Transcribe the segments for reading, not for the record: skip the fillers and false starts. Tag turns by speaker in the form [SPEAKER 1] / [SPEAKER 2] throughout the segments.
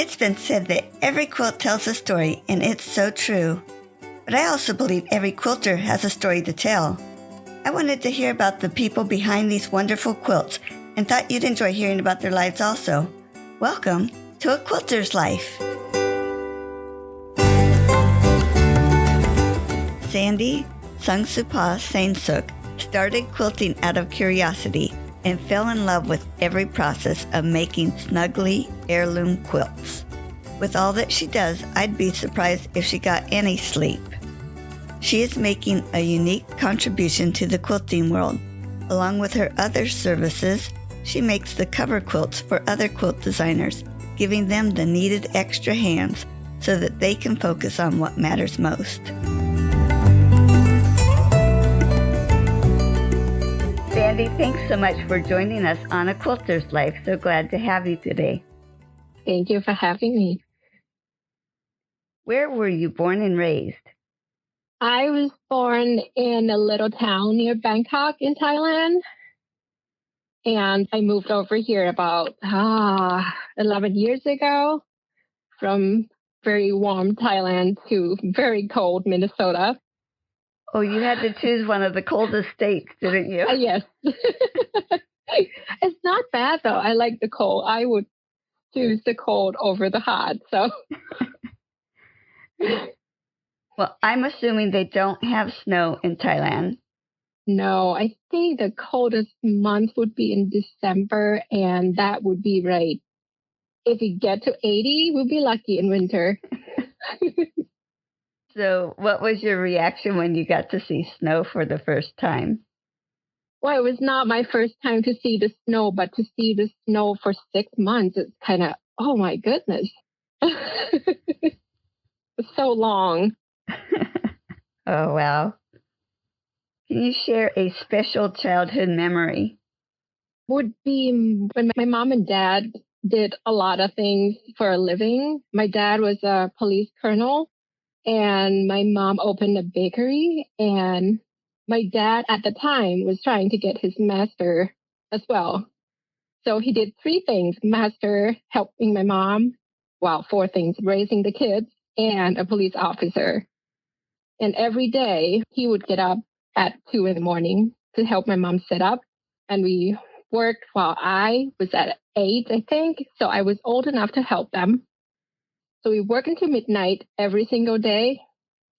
[SPEAKER 1] It's been said that every quilt tells a story, and it's so true. But I also believe every quilter has a story to tell. I wanted to hear about the people behind these wonderful quilts and thought you'd enjoy hearing about their lives also. Welcome to A Quilter's Life. Sandy Saengsuk started quilting out of curiosity and fell in love with every process of making snuggly heirloom quilts. With all that she does, I'd be surprised if she got any sleep. She is making a unique contribution to the quilting world. Along with her other services, she makes the cover quilts for other quilt designers, giving them the needed extra hands so that they can focus on what matters most. Sandy, thanks so much for joining us on A Quilter's Life. So glad to have you today.
[SPEAKER 2] Thank you for having me.
[SPEAKER 1] Where were you born and raised?
[SPEAKER 2] I was born in a little town near Bangkok in Thailand. And I moved over here about 11 years ago from very warm Thailand to very cold Minnesota.
[SPEAKER 1] Oh, you had to choose one of the coldest states, didn't you?
[SPEAKER 2] Yes. It's not bad, though. I like the cold. I would choose the cold over the hot. So,
[SPEAKER 1] well, I'm assuming they don't have snow in Thailand.
[SPEAKER 2] No, I think the coldest month would be in December, and that would be right. If we get to 80, we'll be lucky in winter.
[SPEAKER 1] So what was your reaction when you got to see snow for the first time?
[SPEAKER 2] Well, it was not my first time to see the snow, but to see the snow for 6 months, it's kind of, oh my goodness. It's so long.
[SPEAKER 1] Oh, wow. Can you share a special childhood memory?
[SPEAKER 2] Would be when my mom and dad did a lot of things for a living. My dad was a police colonel, and my mom opened a bakery, and my dad at the time was trying to get his master as well. So he did 3 things: master, helping my mom, 4 things: raising the kids, and a police officer. And every day he would get up at 2 in the morning to help my mom set up. And we worked while I was at 8, I think. So I was old enough to help them. So we worked until midnight every single day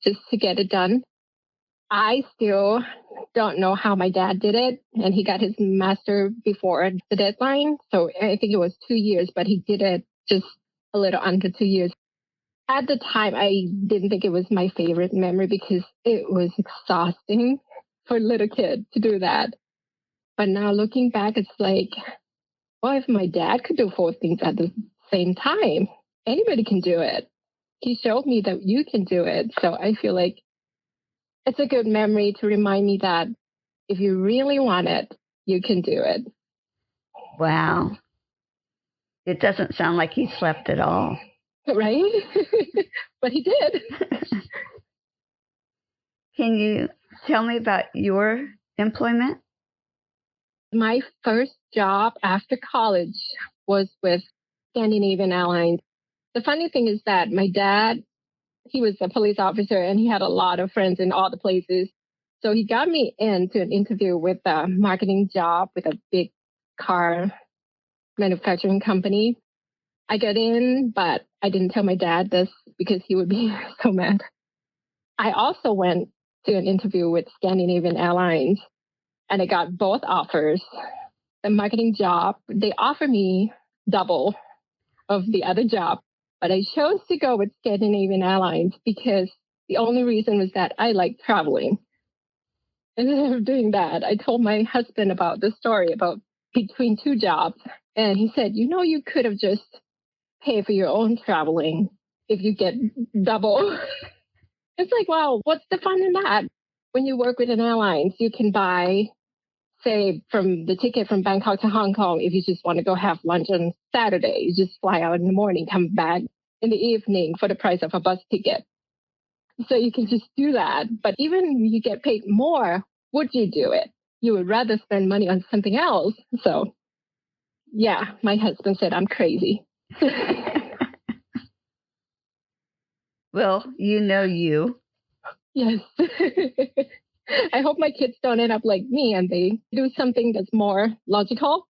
[SPEAKER 2] just to get it done. I still don't know how my dad did it. And he got his master before the deadline. So I think it was 2 years, but he did it just a little under 2 years. At the time, I didn't think it was my favorite memory because it was exhausting for a little kid to do that. But now looking back, it's like, well, if my dad could do 4 things at the same time, anybody can do it. He showed me that you can do it. So I feel like it's a good memory to remind me that if you really want it, you can do it.
[SPEAKER 1] Wow. It doesn't sound like he slept at all.
[SPEAKER 2] Right? But he did.
[SPEAKER 1] Can you tell me about your employment?
[SPEAKER 2] My first job after college was with Scandinavian Airlines. The funny thing is that my dad, he was a police officer and he had a lot of friends in all the places. So he got me into an interview with a marketing job with a big car manufacturing company. I got in, but I didn't tell my dad this because he would be so mad. I also went to an interview with Scandinavian Airlines and I got both offers. The marketing job, they offered me double of the other job, but I chose to go with Scandinavian Airlines because the only reason was that I like traveling. Instead of doing that, I told my husband about the story about between 2 jobs. And he said, you could have just paid for your own traveling if you get double. It's like, wow, what's the fun in that? When you work with an airlines, you can buy, say, from the ticket from Bangkok to Hong Kong. If you just want to go have lunch on Saturday, you just fly out in the morning, come back in the evening for the price of a bus ticket. So you can just do that. But even if you get paid more, would you do it? You would rather spend money on something else. So, yeah, my husband said I'm crazy.
[SPEAKER 1] Well, you know you.
[SPEAKER 2] Yes. I hope my kids don't end up like me and they do something that's more logical.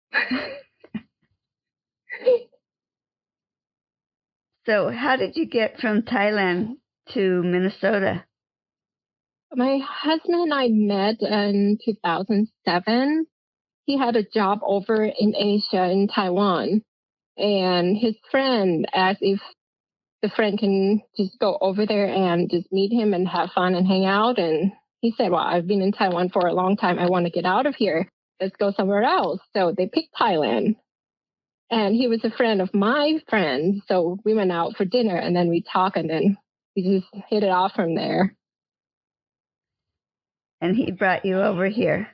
[SPEAKER 1] So, how did you get from Thailand to Minnesota?
[SPEAKER 2] My husband and I met in 2007. He had a job over in Asia, in Taiwan, and his friend asked if the friend can just go over there and just meet him and have fun and hang out. And he said, well, I've been in Taiwan for a long time. I want to get out of here. Let's go somewhere else. So they picked Thailand. And he was a friend of my friend. So we went out for dinner and then we talked and then we just hit it off from there.
[SPEAKER 1] And he brought you over here.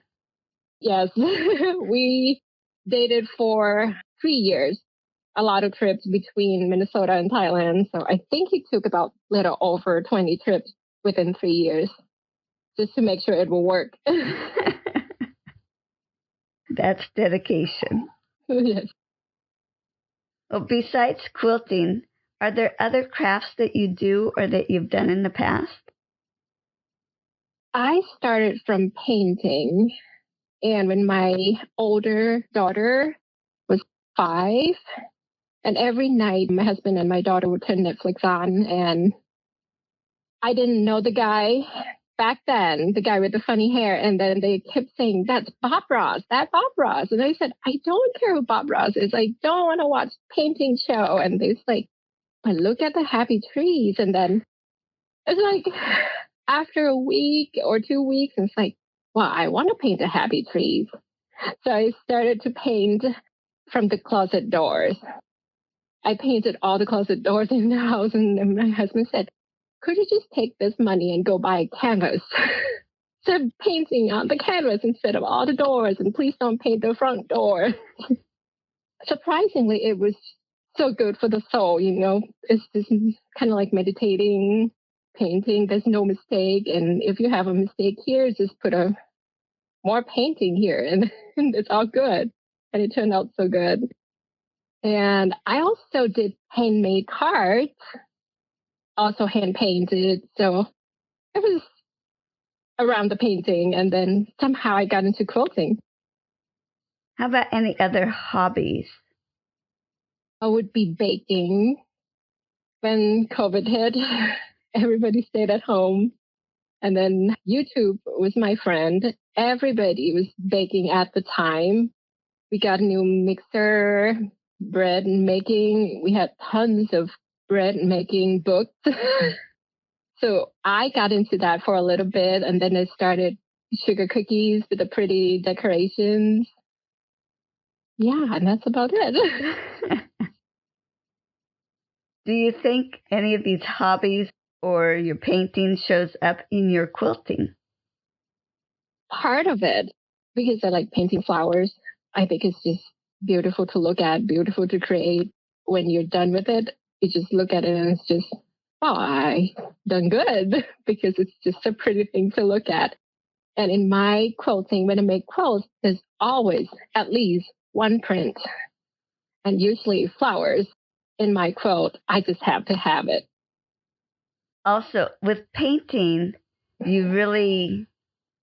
[SPEAKER 2] Yes, we dated for 3 years. A lot of trips between Minnesota and Thailand. So I think he took about little over 20 trips within 3 years just to make sure it will work.
[SPEAKER 1] That's dedication.
[SPEAKER 2] Yes.
[SPEAKER 1] Well, besides quilting, are there other crafts that you do or that you've done in the past?
[SPEAKER 2] I started from painting. And when my older daughter was 5, and every night my husband and my daughter would turn Netflix on, and I didn't know the guy back then, the guy with the funny hair. And then they kept saying, that's Bob Ross, that's Bob Ross. And I said, I don't care who Bob Ross is. I don't want to watch painting show. And they're like, but look at the happy trees. And then it's like after a week or 2 weeks, it's like, well, I want to paint the happy trees. So I started to paint from the closet doors. I painted all the closet doors in the house. And my husband said, could you just take this money and go buy a canvas? Start painting on the canvas instead of all the doors, and please don't paint the front door. Surprisingly, it was so good for the soul, you know. It's just kind of like meditating, painting. There's no mistake. And if you have a mistake here, just put a more painting here and it's all good. And it turned out so good. And I also did handmade cards, also hand painted. So it was around the painting, and then somehow I got into quilting.
[SPEAKER 1] How about any other hobbies?
[SPEAKER 2] I would be baking. When COVID hit, everybody stayed at home. And then YouTube was my friend. Everybody was baking at the time. We got a new mixer, bread making. We had tons of bread making books. So I got into that for a little bit, and then I started sugar cookies with the pretty decorations. Yeah, and that's about it.
[SPEAKER 1] Do you think any of these hobbies or your painting shows up in your quilting?
[SPEAKER 2] Part of it, because I like painting flowers. I think it's just beautiful to look at, beautiful to create. When you're done with it, you just look at it and it's just, oh, I done good because it's just a pretty thing to look at. And in my quilting, when I make quilts, there's always at least one print and usually flowers in my quilt. I just have to have it.
[SPEAKER 1] Also, with painting, you really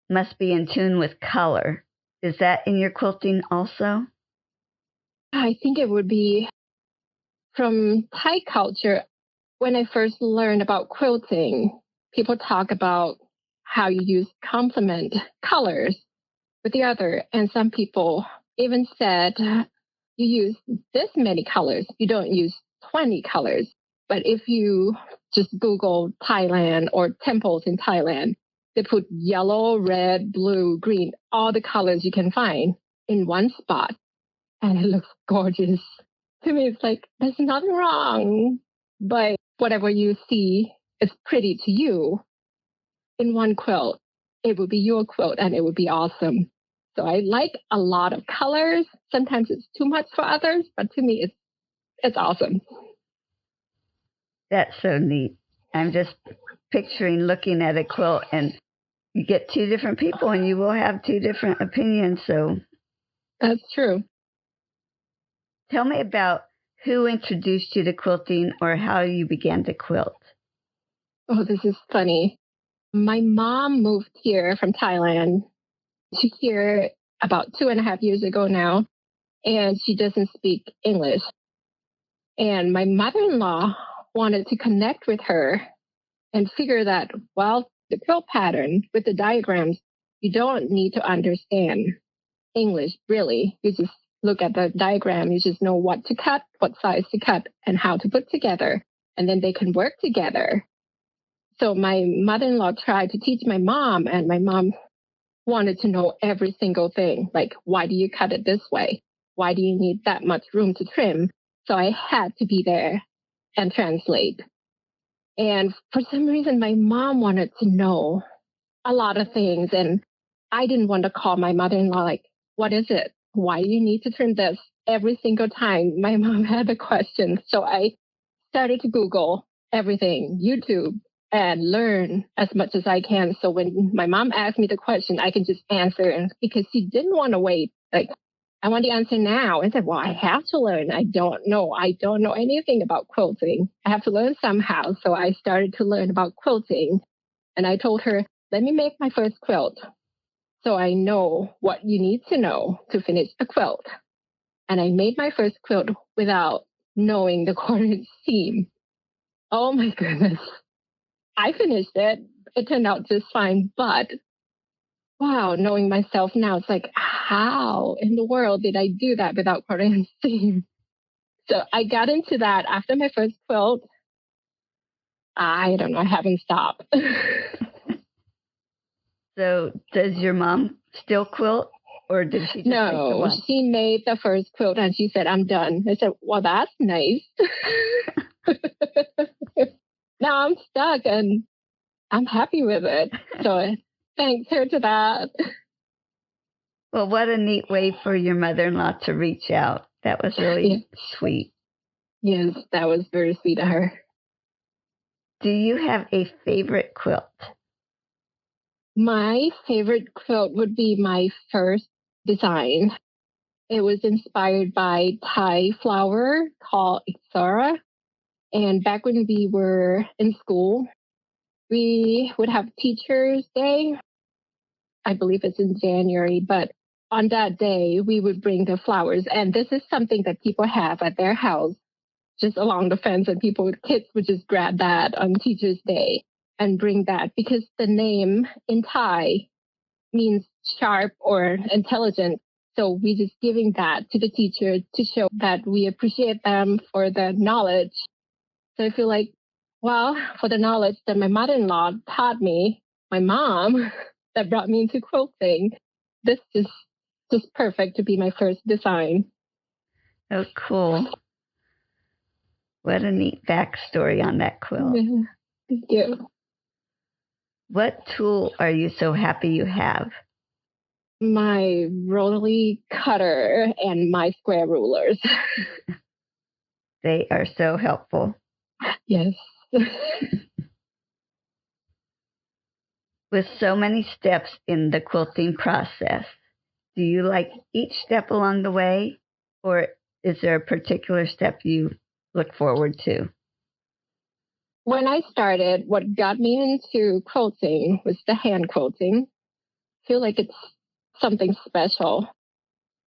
[SPEAKER 1] must be in tune with color. Is that in your quilting also?
[SPEAKER 2] I think it would be from Thai culture. When I first learned about quilting, people talk about how you use complement colors with the other. And some people even said you use this many colors, you don't use 20 colors. But if you just Google Thailand or temples in Thailand, they put yellow, red, blue, green, all the colors you can find in one spot. And it looks gorgeous. To me, it's like, there's nothing wrong. But whatever you see is pretty to you in one quilt, it would be your quilt and it would be awesome. So I like a lot of colors. Sometimes it's too much for others, but to me, it's awesome.
[SPEAKER 1] That's so neat. I'm just picturing looking at a quilt, and you get two different people and you will have two different opinions. So
[SPEAKER 2] That's true.
[SPEAKER 1] Tell me about who introduced you to quilting or how you began to quilt.
[SPEAKER 2] Oh, this is funny. My mom moved here from Thailand to here about 2.5 years ago now, and she doesn't speak English. And my mother-in-law wanted to connect with her and figure that, well, the quilt pattern with the diagrams, you don't need to understand English, really. You just look at the diagram, you just know what to cut, what size to cut, and how to put together. And then they can work together. So my mother-in-law tried to teach my mom, and my mom wanted to know every single thing. Like, why do you cut it this way? Why do you need that much room to trim? So I had to be there and translate. And for some reason, my mom wanted to know a lot of things. And I didn't want to call my mother-in-law, like, what is it? Why do you need to trim this? Every single time my mom had a question. So I started to Google everything, YouTube, and learn as much as I can. So when my mom asked me the question, I can just answer. And because she didn't want to wait, like, I want the answer now. I said, well, I have to learn. I don't know. I don't know anything about quilting. I have to learn somehow. So I started to learn about quilting. And I told her, let me make my first quilt so I know what you need to know to finish a quilt. And I made my first quilt without knowing the corner seam. Oh my goodness. I finished it. It turned out just fine. But wow, knowing myself now, it's like, how in the world did I do that without quarter seam? So I got into that after my first quilt. I don't know. I haven't stopped.
[SPEAKER 1] So does your mom still quilt, or did she just make the
[SPEAKER 2] No,
[SPEAKER 1] one?
[SPEAKER 2] she made the first quilt and she said, I'm done. I said, well, that's nice. Now I'm stuck and I'm happy with it. So thanks her to that.
[SPEAKER 1] Well, what a neat way for your mother-in-law to reach out. That was really sweet.
[SPEAKER 2] Yes, that was very sweet of her.
[SPEAKER 1] Do you have a favorite quilt?
[SPEAKER 2] My favorite quilt would be my first design. It was inspired by Thai flower called Ixara. And back when we were in school, we would have Teachers' Day. I believe it's in January, but on that day, we would bring the flowers. And this is something that people have at their house, just along the fence, and people with kids would just grab that on Teachers' Day and bring that because the name in Thai means sharp or intelligent. So we just giving that to the teacher to show that we appreciate them for the knowledge. So I feel like, well, for the knowledge that my mother-in-law taught me, my mom that brought me into quilting, this is just perfect to be my first design.
[SPEAKER 1] Oh, cool. What a neat backstory on that quilt.
[SPEAKER 2] Yeah, thank you.
[SPEAKER 1] What tool are you so happy you have?
[SPEAKER 2] My rotary cutter and my square rulers.
[SPEAKER 1] They are so helpful.
[SPEAKER 2] Yes.
[SPEAKER 1] With so many steps in the quilting process, do you like each step along the way, or is there a particular step you look forward to?
[SPEAKER 2] When I started, what got me into quilting was the hand quilting. I feel like it's something special.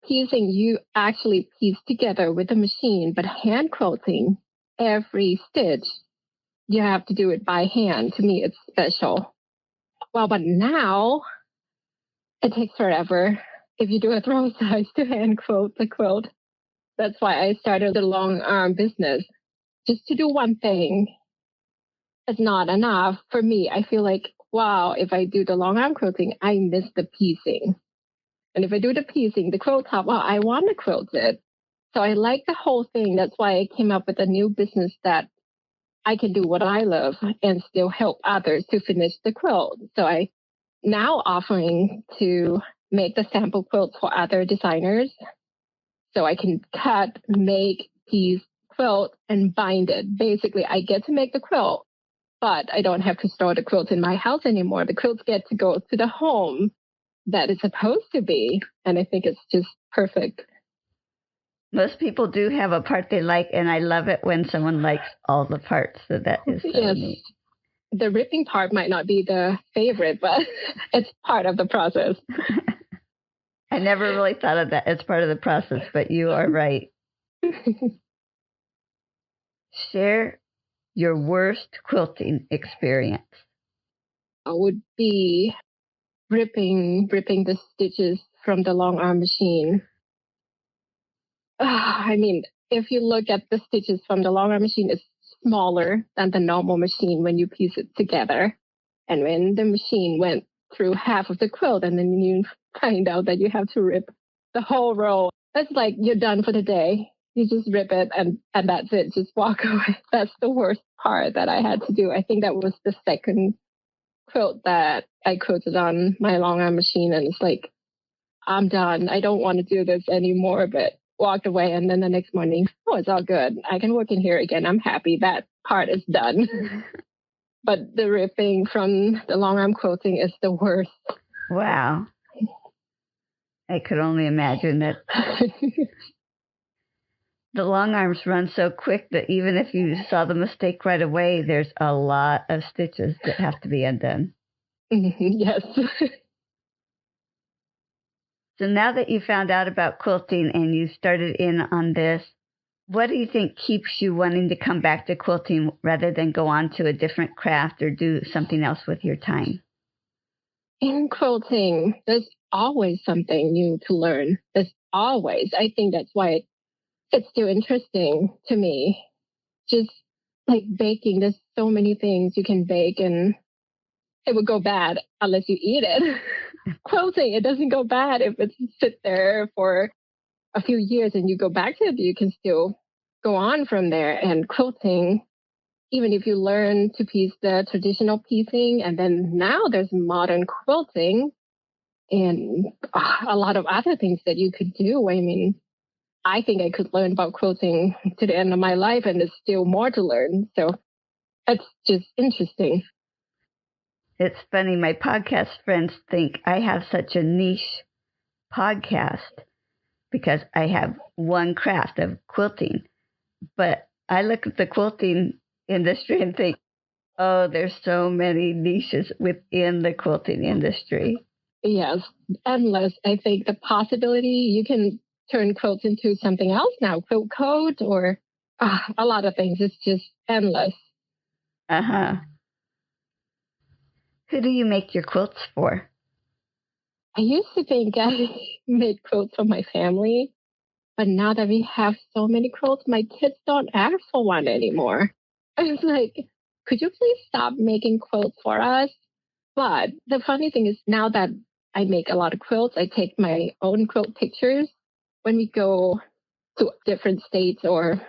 [SPEAKER 2] Piecing, you actually piece together with a machine, but hand quilting, every stitch, you have to do it by hand. To me, it's special. Well, but now it takes forever if you do a throw size to hand quilt the quilt. That's why I started the long arm business. Just to do one thing is not enough for me. I feel like, wow, if I do the long arm quilting, I miss the piecing. And if I do the piecing, the quilt top, well, I want to quilt it. So I like the whole thing. That's why I came up with a new business that I can do what I love and still help others to finish the quilt. So I now offering to make the sample quilts for other designers. So I can cut, make, piece, quilt, and bind it. Basically, I get to make the quilt, but I don't have to store the quilts in my house anymore. The quilts get to go to the home that it's supposed to be. And I think it's just perfect.
[SPEAKER 1] Most people do have a part they like, and I love it when someone likes all the parts. So that is so
[SPEAKER 2] Yes.
[SPEAKER 1] neat.
[SPEAKER 2] the ripping part might not be the favorite, but it's part of the process.
[SPEAKER 1] I never really thought of that as part of the process, but you are right. Share your worst quilting experience.
[SPEAKER 2] Would be ripping the stitches from the long arm machine. I mean, if you look at the stitches from the long arm machine, it's smaller than the normal machine when you piece it together. And when the machine went through half of the quilt and then you find out that you have to rip the whole row, it's like you're done for the day. You just rip it and that's it. Just walk away. That's the worst part that I had to do. I think that was the second quilt that I quilted on my long arm machine. And it's like, I'm done. I don't want to do this anymore, but walked away. And then the next morning, oh, it's all good. I can work in here again. I'm happy. That part is done. But the ripping from the long arm quilting is the worst.
[SPEAKER 1] Wow. I could only imagine that. The long arms run so quick that even if you saw the mistake right away, there's a lot of stitches that have to be undone.
[SPEAKER 2] Yes.
[SPEAKER 1] So now that you found out about quilting and you started in on this, what do you think keeps you wanting to come back to quilting rather than go on to a different craft or do something else with your time?
[SPEAKER 2] In quilting, there's always something new to learn. There's always. I think that's why it's still interesting to me. Just like baking, there's so many things you can bake and it would go bad unless you eat it. Quilting, it doesn't go bad if it's sit there for a few years and you go back to it, you can still go on from there. And quilting, even if you learn to piece the traditional piecing, and then now there's modern quilting and a lot of other things that you could do. I mean, I think I could learn about quilting to the end of my life, and there's still more to learn. So it's just interesting.
[SPEAKER 1] It's funny. My podcast friends think I have such a niche podcast because I have one craft of quilting. But I look at the quilting industry and think, oh, there's so many niches within the quilting industry.
[SPEAKER 2] Yes, endless. I think the possibility you can turn quilts into something else now, quilt coat or a lot of things. It's just endless.
[SPEAKER 1] Uh-huh. Who do you make your quilts for?
[SPEAKER 2] I used to think I made quilts for my family, but now that we have so many quilts, my kids don't ask for one anymore. I was like, could you please stop making quilts for us? But the funny thing is now that I make a lot of quilts, I take my own quilt pictures. When we go to different states or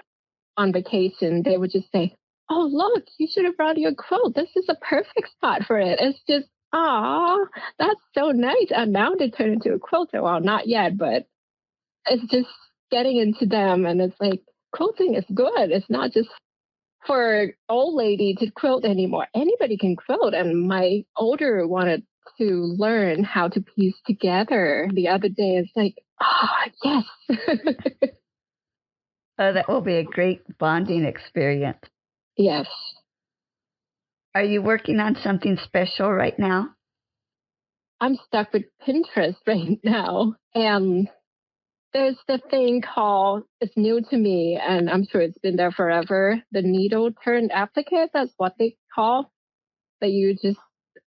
[SPEAKER 2] on vacation, they would just say, oh, look, you should have brought your quilt. This is a perfect spot for it. It's just, ah, that's so nice. And now they turn into a quilter. Well, not yet, but it's just getting into them. And it's like, quilting is good. It's not just for old lady to quilt anymore. Anybody can quilt. And my older wanted to learn how to piece together the other day. It's like, oh, yes.
[SPEAKER 1] Oh, that will be a great bonding experience.
[SPEAKER 2] Yes.
[SPEAKER 1] Are you working on something special right now?
[SPEAKER 2] I'm stuck with Pinterest right now. And there's the thing called, it's new to me, and I'm sure it's been there forever, the needle turn applique. That's what they call. That you just,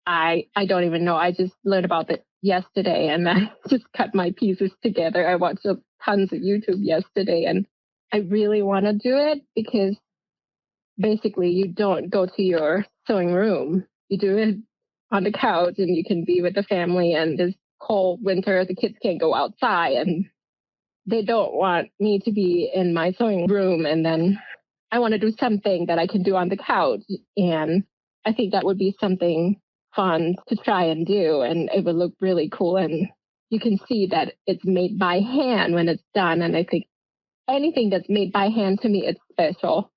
[SPEAKER 2] I don't even know. I just learned about it yesterday and I just cut my pieces together. I watched tons of YouTube yesterday and I really want to do it because basically you don't go to your sewing room. You do it on the couch and you can be with the family, and this cold winter, the kids can't go outside and they don't want me to be in my sewing room. And then I want to do something that I can do on the couch. And I think that would be something fun to try and do. And it would look really cool. And you can see that it's made by hand when it's done. And I think anything that's made by hand, to me, it's special.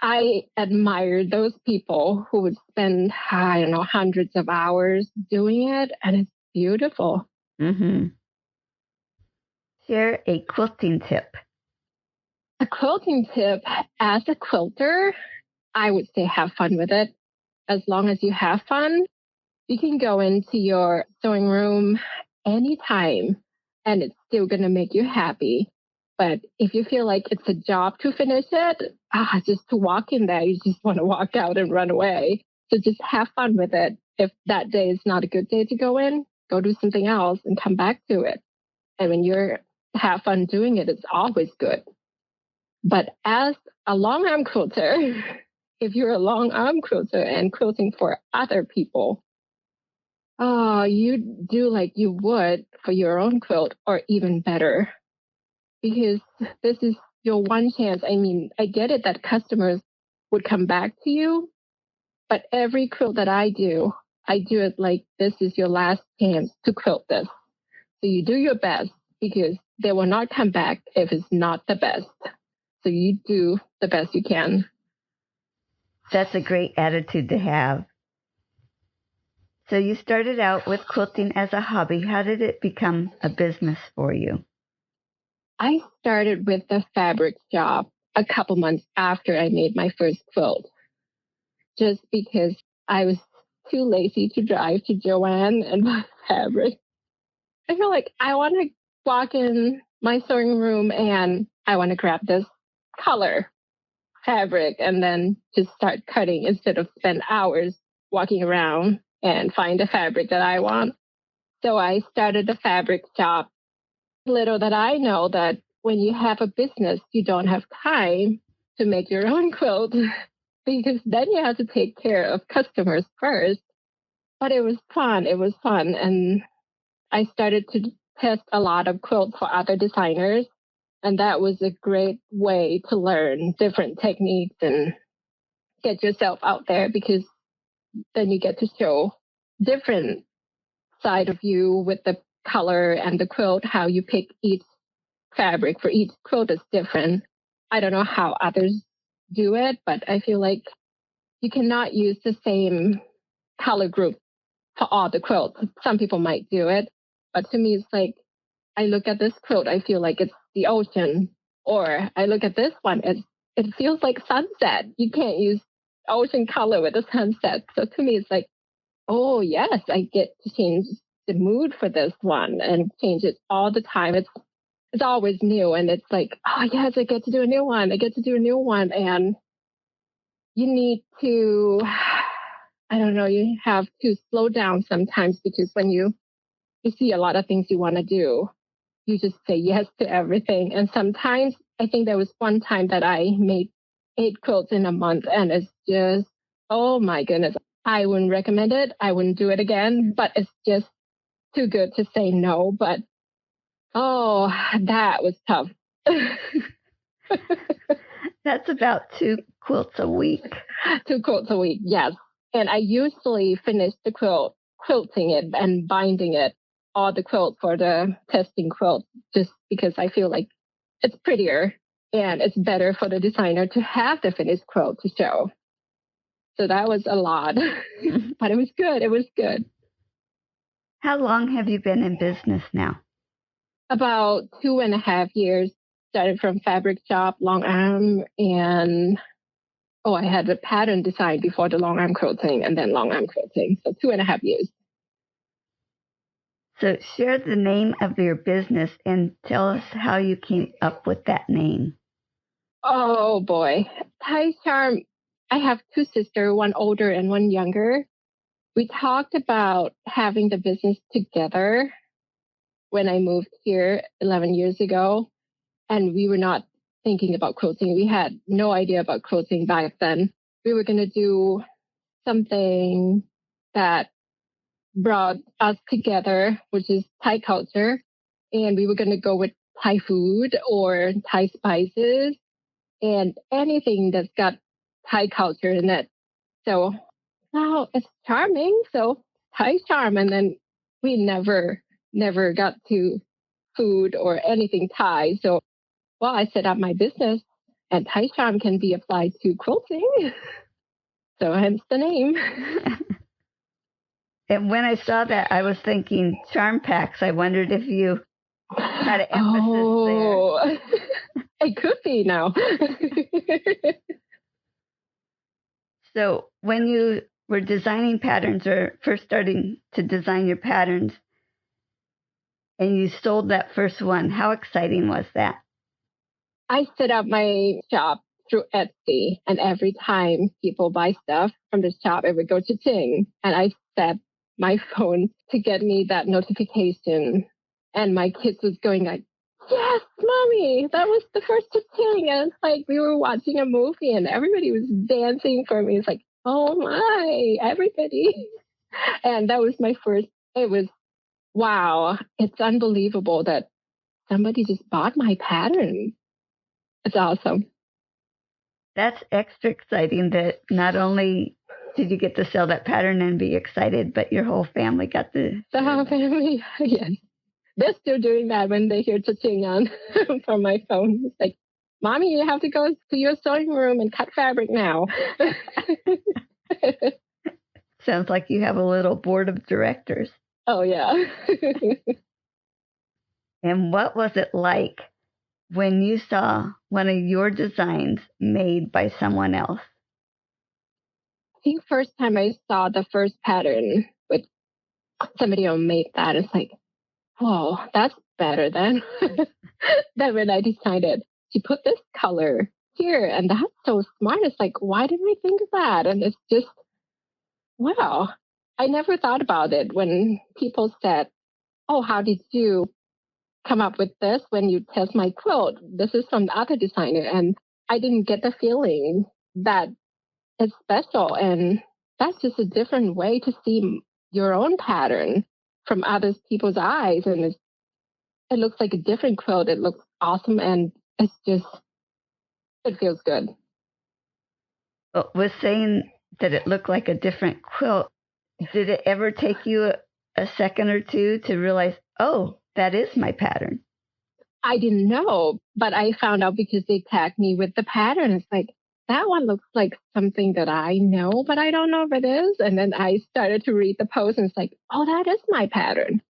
[SPEAKER 2] I admire those people who would spend, I don't know, hundreds of hours doing it. And it's beautiful.
[SPEAKER 1] Mm-hmm. Share a quilting tip.
[SPEAKER 2] A quilting tip as a quilter, I would say have fun with it. as long as you have fun, you can go into your sewing room anytime and it's still going to make you happy. But if you feel like it's a job to finish it, just to walk in there, you just want to walk out and run away. So just have fun with it. If that day is not a good day to go in, go do something else and come back to it. And when you're have fun doing it, it's always good. But as a long arm quilter, if you're a long arm quilter and quilting for other people, you do like you would for your own quilt or even better, because this is your one chance. I mean, I get it that customers would come back to you, but every quilt that I do it like this is your last chance to quilt this. So you do your best because they will not come back if it's not the best. So you do the best you can.
[SPEAKER 1] That's a great attitude to have. So you started out with quilting as a hobby. How did it become a business for you?
[SPEAKER 2] I started with the fabric job a couple months after I made my first quilt, just because I was too lazy to drive to Joann and buy fabric. I feel like I want to walk in my sewing room and I want to grab this color fabric and then just start cutting instead of spend hours walking around and find the fabric that I want. So I started a fabric shop. Little that I know that when you have a business, you don't have time to make your own quilt because then you have to take care of customers first. But it was fun. It was fun. And I started to test a lot of quilts for other designers. And that was a great way to learn different techniques and get yourself out there, because then you get to show different side of you with the color and the quilt. How you pick each fabric for each quilt is different. I don't know how others do it, but I feel like you cannot use the same color group for all the quilts. Some people might do it, but to me, it's like I look at this quilt, I feel like it's the ocean, or I look at this one, it feels like sunset. You can't use ocean color with the sunset. So to me, it's like, oh yes, I get to change the mood for this one and change it all the time. It's always new, and it's like, oh yes, I get to do a new one. I get to do a new one, and you need to, I don't know, you have to slow down sometimes, because when you see a lot of things you want to do, you just say yes to everything. And sometimes I think there was one time that I made 8 quilts in a month, and it's just, oh my goodness, I wouldn't recommend it. I wouldn't do it again, but it's just too good to say no. But oh, that was tough.
[SPEAKER 1] That's about 2 quilts a week.
[SPEAKER 2] 2 quilts a week, yes. And I usually finish the quilt, quilting it and binding it, all the quilt for the testing quilt, just because I feel like it's prettier and it's better for the designer to have the finished quilt to show. So that was a lot, but it was good. It was good.
[SPEAKER 1] How long have you been in business now?
[SPEAKER 2] About 2.5 years. Started from fabric shop, long arm, and I had a pattern design before the long arm quilting and then long arm quilting. So 2.5 years.
[SPEAKER 1] So share the name of your business and tell us how you came up with that name.
[SPEAKER 2] Oh boy. Thai Charm. I have 2 sisters, one older and one younger. We talked about having the business together when I moved here 11 years ago, and we were not thinking about quilting. We had no idea about quilting back then. We were going to do something that brought us together, which is Thai culture. And we were going to go with Thai food or Thai spices and anything that's got Thai culture in it. So, wow, it's charming. So, Thai charm. And then we never got to food or anything Thai. So, I set up my business, and Thai charm can be applied to quilting. So, hence the name.
[SPEAKER 1] And when I saw that, I was thinking charm packs. I wondered if you had an emphasis there.
[SPEAKER 2] It could be now.
[SPEAKER 1] So when you were designing patterns or first starting to design your patterns and you sold that first one, how exciting was that?
[SPEAKER 2] I set up my shop through Etsy, and every time people buy stuff from the shop, it would go to Ting, and I set my phone to get me that notification. And my kids was going like, "Yes, mommy, that was the first Ting." And it's like we were watching a movie, and everybody was dancing for me. It's like, oh my, everybody! And that was my first. It was wow. It's unbelievable that somebody just bought my pattern. It's awesome.
[SPEAKER 1] That's extra exciting that not only did you get to sell that pattern and be excited, but your whole family got to.
[SPEAKER 2] The whole family, yes. They're still doing that when they hear touching on from my phone. It's like, Mommy, you have to go to your sewing room and cut fabric now.
[SPEAKER 1] Sounds like you have a little board of directors.
[SPEAKER 2] Oh, yeah.
[SPEAKER 1] And what was it like when you saw one of your designs made by someone else?
[SPEAKER 2] I think first time I saw the first pattern with somebody who made that, it's like, whoa, that's better than when I decided to put this color here. And that's so smart. It's like, why didn't I think of that? And it's just, wow. I never thought about it when people said, oh, how did you come up with this when you test my quilt? This is from the other designer. And I didn't get the feeling that it's special. And that's just a different way to see your own pattern from other people's eyes. And it looks like a different quilt. It looks awesome. And it's just, it feels good.
[SPEAKER 1] Well, with saying that it looked like a different quilt, did it ever take you a second or two to realize, oh, that is my pattern?
[SPEAKER 2] I didn't know, but I found out because they tagged me with the pattern. It's like, that one looks like something that I know, but I don't know if it is. And then I started to read the post and it's like, oh, that is my pattern.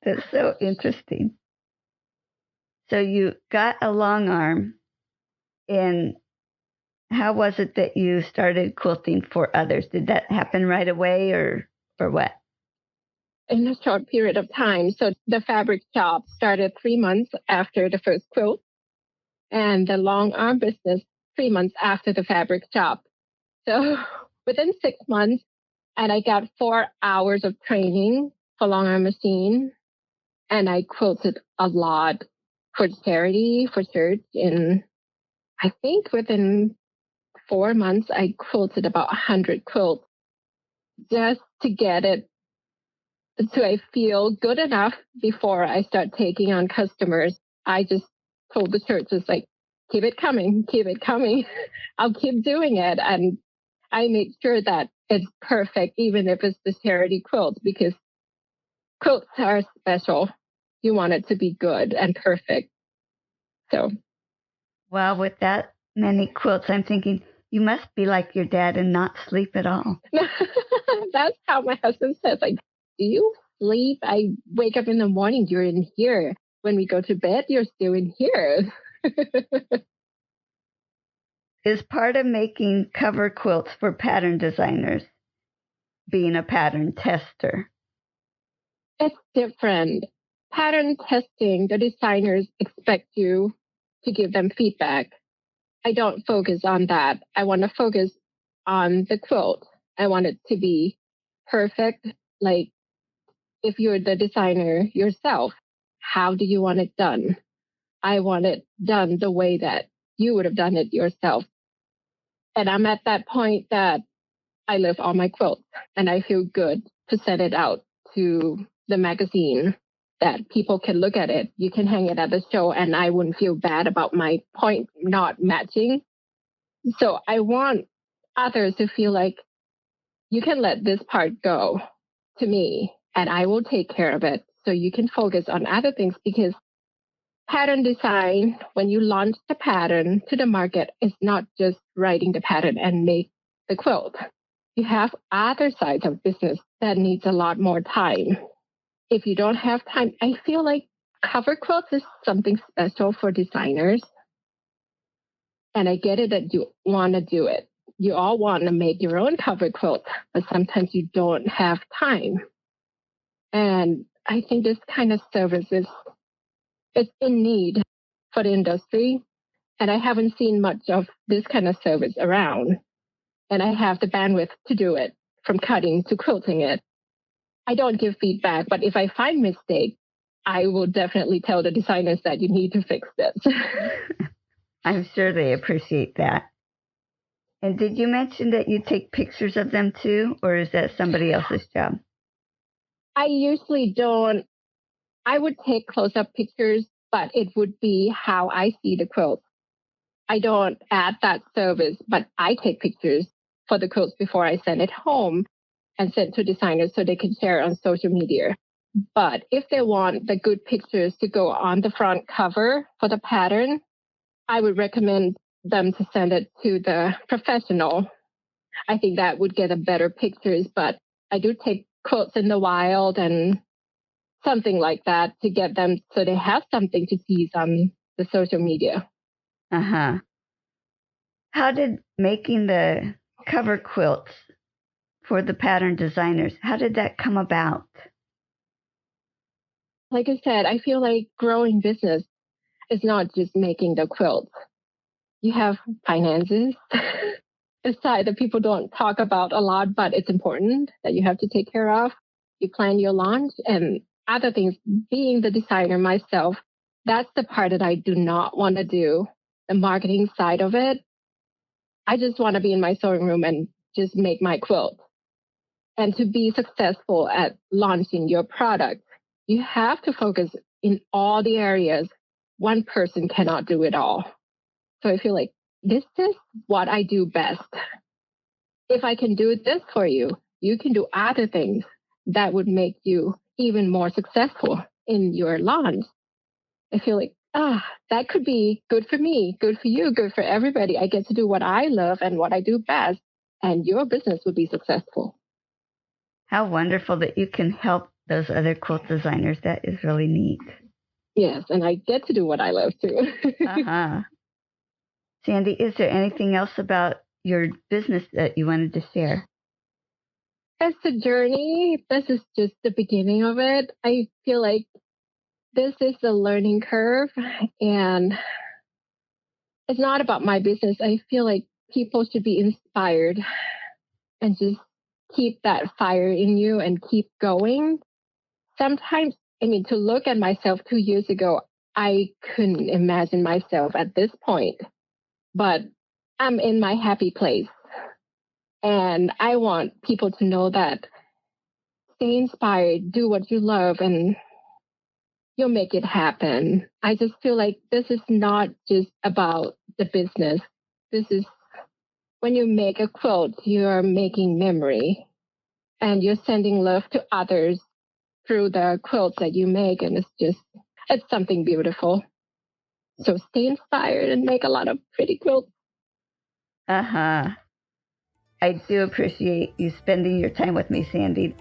[SPEAKER 1] That's so interesting. So you got a long arm, and how was it that you started quilting for others? Did that happen right away or what?
[SPEAKER 2] In a short period of time. So the fabric shop started 3 months after the first quilt, and the long arm business 3 months after the fabric shop. So within 6 months, and I got 4 hours of training for long arm machine, and I quilted a lot for charity, for church. And I think within 4 months, I quilted about 100 quilts just to get it so I feel good enough before I start taking on customers. I just told the churches, like, keep it coming, keep it coming. I'll keep doing it. And I made sure that it's perfect, even if it's the charity quilt, because quilts are special. You want it to be good and perfect. So,
[SPEAKER 1] Well, with that many quilts, I'm thinking you must be like your dad and not sleep at all.
[SPEAKER 2] that's how my husband says, like, do you sleep? I wake up in the morning, you're in here. When we go to bed, you're still in here.
[SPEAKER 1] Is part of making cover quilts for pattern designers being a pattern tester?
[SPEAKER 2] It's different. Pattern testing, the designers expect you to give them feedback. I don't focus on that. I want to focus on the quilt. I want it to be perfect. Like, if you're the designer yourself, how do you want it done? I want it done the way that you would have done it yourself. And I'm at that point that I live on my quilt and I feel good to send it out to the magazine that people can look at it. You can hang it at the show and I wouldn't feel bad about my point not matching. So I want others to feel like you can let this part go to me and I will take care of it. So you can focus on other things because pattern design, when you launch the pattern to the market, is not just writing the pattern and make the quilt. You have other sides of business that needs a lot more time. If you don't have time, I feel like cover quilts is something special for designers. And I get it that you want to do it, you all want to make your own cover quilt, but sometimes you don't have time. And I think this kind of service is in need for the industry. And I haven't seen much of this kind of service around. And I have the bandwidth to do it, from cutting to quilting it. I don't give feedback, but if I find mistake, I will definitely tell the designers that you need to fix this.
[SPEAKER 1] I'm sure they appreciate that. And did you mention that you take pictures of them too, or is that somebody else's job?
[SPEAKER 2] I usually don't. I would take close-up pictures, but it would be how I see the quilt. I don't add that service, but I take pictures for the quilts before I send it home and send to designers so they can share on social media. But if they want the good pictures to go on the front cover for the pattern, I would recommend them to send it to the professional. I think that would get a better pictures, but I do take quilts in the wild and something like that to get them so they have something to tease on the social media.
[SPEAKER 1] Uh-huh. How did making the cover quilts for the pattern designers, how did that come about?
[SPEAKER 2] Like I said, I feel like growing business is not just making the quilt. You have finances aside that people don't talk about a lot, but it's important that you have to take care of. You plan your launch and other things. Being the designer myself, that's the part that I do not want to do, the marketing side of it. I just want to be in my sewing room and just make my quilt. And to be successful at launching your product, you have to focus in all the areas. One person cannot do it all. So I feel like this is what I do best. If I can do this for you, you can do other things that would make you even more successful in your launch. I feel like, that could be good for me, good for you, good for everybody. I get to do what I love and what I do best, and your business would be successful.
[SPEAKER 1] How wonderful that you can help those other quilt designers. That is really neat.
[SPEAKER 2] Yes, and I get to do what I love too.
[SPEAKER 1] Uh-huh. Sandy, is there anything else about your business that you wanted to share?
[SPEAKER 2] As a journey, this is just the beginning of it. I feel like this is a learning curve, and it's not about my business. I feel like people should be inspired and just keep that fire in you and keep going. Sometimes, to look at myself 2 years ago, I couldn't imagine myself at this point, but I'm in my happy place. And I want people to know that stay inspired, do what you love, and you'll make it happen. I just feel like this is not just about the business. This is when you make a quilt, you're making memory and you're sending love to others through the quilts that you make. And it's something beautiful. So stay inspired and make a lot of pretty quilts.
[SPEAKER 1] Uh-huh. I do appreciate you spending your time with me, Sandy.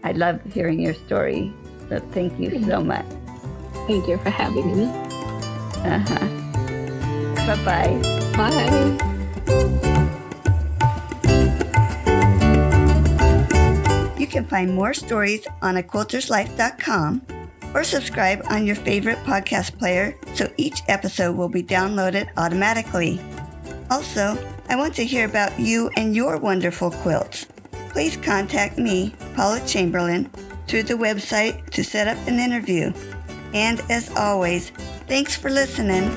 [SPEAKER 1] I love hearing your story. So thank you so much.
[SPEAKER 2] Thank you for having me.
[SPEAKER 1] Uh-huh. Bye-bye.
[SPEAKER 2] Bye.
[SPEAKER 1] You can find more stories on aquilterslife.com or subscribe on your favorite podcast player so each episode will be downloaded automatically. Also, I want to hear about you and your wonderful quilts. Please contact me, Paula Chamberlain, through the website to set up an interview. And as always, thanks for listening.